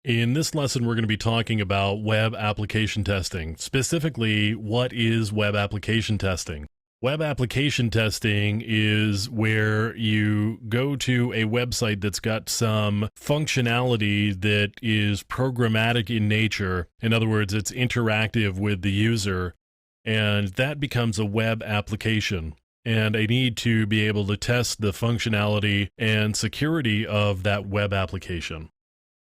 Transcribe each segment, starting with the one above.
In this lesson, we're going to be talking about web application testing. Specifically, what is web application testing? Web application testing is where you go to a website that's got some functionality that is programmatic in nature. In other words, it's interactive with the user, and that becomes a web application. And I need to be able to test the functionality and security of that web application.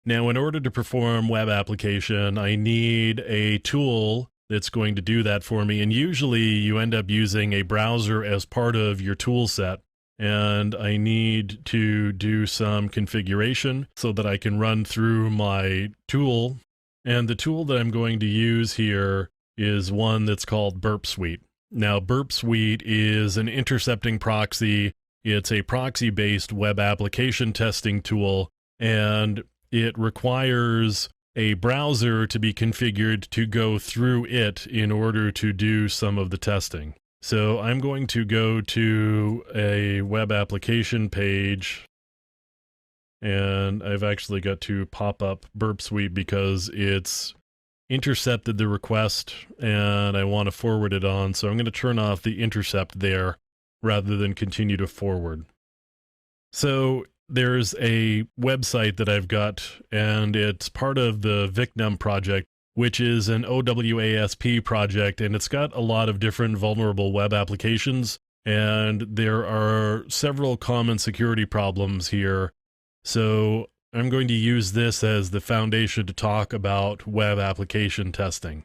Now, in order to perform web application, I need a tool that's going to do that for me. And usually you end up using a browser as part of your tool set. And I need to do some configuration so that I can run through my tool. And the tool that I'm going to use here is one that's called Burp Suite. Now, Burp Suite is an intercepting proxy. It's a proxy-based web application testing tool, and it requires a browser to be configured to go through it in order to do some of the testing. So I'm going to go to a web application page, and I've actually got to pop up Burp Suite because it's intercepted the request and I want to forward it on. So I'm going to turn off the intercept there rather than continue to forward. So there's a website that I've got, and it's part of the VicNum project, which is an OWASP project, and it's got a lot of different vulnerable web applications, and there are several common security problems here. So I'm going to use this as the foundation to talk about web application testing.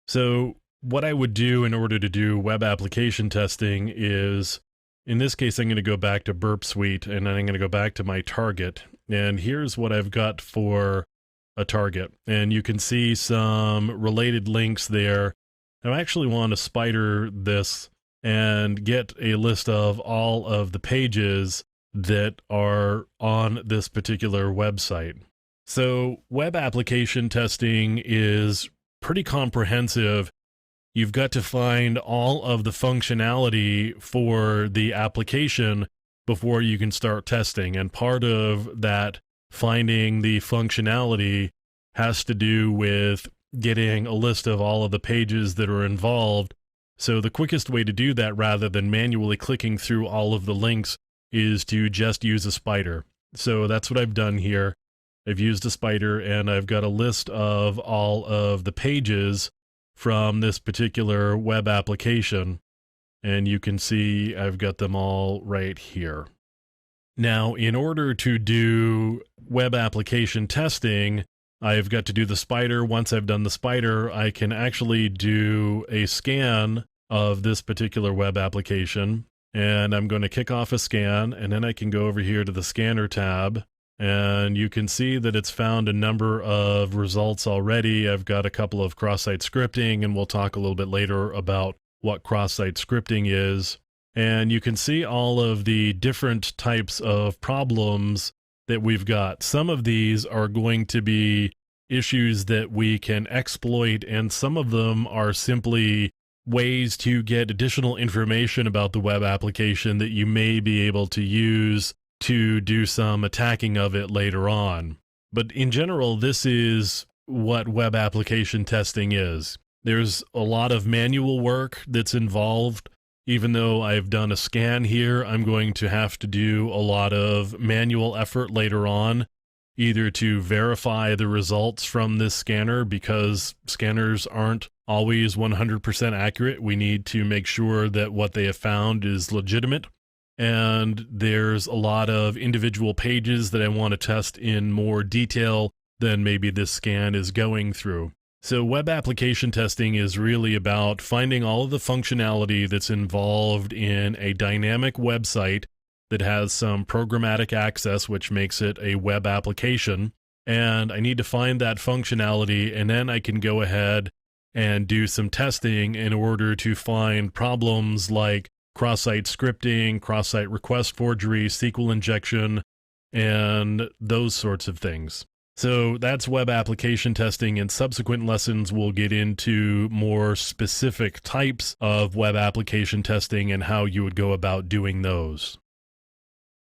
So what I would do in order to do web application testing is, in this case, I'm going to go back to Burp Suite, and then I'm going to go back to my target. And here's what I've got for a target. And you can see some related links there. I actually want to spider this and get a list of all of the pages that are on this particular website. So web application testing is pretty comprehensive. You've got to find all of the functionality for the application before you can start testing. And part of that finding the functionality has to do with getting a list of all of the pages that are involved. So the quickest way to do that, rather than manually clicking through all of the links, is to just use a spider. So that's what I've done here. I've used a spider, and I've got a list of all of the pages from this particular web application, and you can see I've got them all right here. Now, in order to do web application testing, I've got to do the spider. Once I've done the spider, I can actually do a scan of this particular web application, and I'm going to kick off a scan, and then I can go over here to the scanner tab, and you can see that it's found a number of results already. I've got a couple of cross-site scripting, and we'll talk a little bit later about what cross-site scripting is. And you can see all of the different types of problems that we've got. Some of these are going to be issues that we can exploit, and some of them are simply ways to get additional information about the web application that you may be able to use to do some attacking of it later on. But in general, this is what web application testing is. There's a lot of manual work that's involved. Even though I've done a scan here, I'm going to have to do a lot of manual effort later on, either to verify the results from this scanner, because scanners aren't always 100% accurate. We need to make sure that what they have found is legitimate. And there's a lot of individual pages that I want to test in more detail than maybe this scan is going through. So web application testing is really about finding all of the functionality that's involved in a dynamic website that has some programmatic access, which makes it a web application. And I need to find that functionality, and then I can go ahead and do some testing in order to find problems like cross-site scripting, cross-site request forgery, SQL injection, and those sorts of things. So that's web application testing. In subsequent lessons, we'll get into more specific types of web application testing and how you would go about doing those.